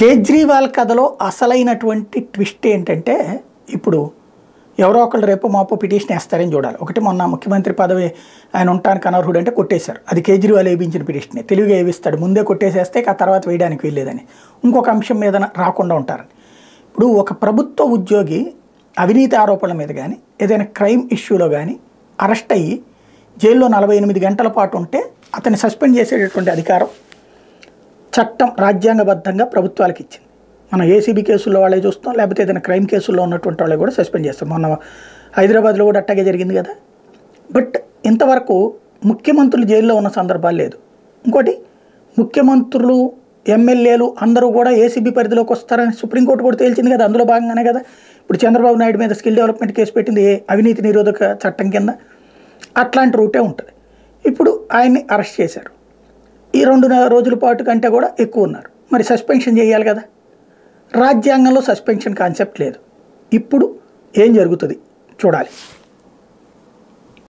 కేజ్రీవాల్ కథలో అసలైనటువంటి ట్విస్ట్ ఏంటంటే ఇప్పుడు ఎవరో ఒకళ్ళు రేపు మాపో పిటిషన్ వేస్తారని చూడాలి. ఒకటి మొన్న ముఖ్యమంత్రి పదవి ఆయన ఉండటానికి అనర్హుడు అంటే కొట్టేశారు. అది కేజ్రీవాల్ వేయించిన పిటిషనే. తెలివిగా వేయిస్తాడు, ముందే కొట్టేసేస్తే ఆ తర్వాత వేయడానికి వీల్లేదని. ఇంకొక అంశం మీద రాకుండా ఉంటారని. ఇప్పుడు ఒక ప్రభుత్వ ఉద్యోగి అవినీతి ఆరోపణల మీద కానీ ఏదైనా క్రైమ్ ఇష్యూలో కానీ అరెస్ట్ అయ్యి జైల్లో 48 గంటల పాటు ఉంటే అతన్ని సస్పెండ్ చేసేటటువంటి అధికారం చట్టం రాజ్యాంగబద్ధంగా ప్రభుత్వాలకు ఇచ్చింది. మనం ఏసీబీ కేసుల్లో వాళ్ళే చూస్తాం, లేకపోతే ఏదైనా క్రైమ్ కేసుల్లో ఉన్నటువంటి వాళ్ళే కూడా సస్పెండ్ చేస్తాం. మొన్న హైదరాబాద్లో కూడా అట్టాగే జరిగింది కదా. బట్ ఇంతవరకు ముఖ్యమంత్రులు జైల్లో ఉన్న సందర్భాలు లేదు. ఇంకోటి, ముఖ్యమంత్రులు ఎమ్మెల్యేలు అందరూ కూడా ఏసీబీ పరిధిలోకి వస్తారని సుప్రీంకోర్టు కూడా తేల్చింది కదా. అందులో భాగంగానే కదా ఇప్పుడు చంద్రబాబు నాయుడు మీద స్కిల్ డెవలప్మెంట్ కేసు పెట్టింది అవినీతి నిరోధక చట్టం కింద. అట్లాంటి రూటే ఉంటుంది. ఇప్పుడు ఆయన్ని అరెస్ట్ చేశారు. ఈ 2 రోజుల పాటు కంటే కూడా ఎక్కువ ఉన్నారు. మరి సస్పెన్షన్ చేయాలి కదా. రాజ్యాంగంలో సస్పెన్షన్ కాన్సెప్ట్ లేదు. ఇప్పుడు ఏం జరుగుతుంది చూడాలి.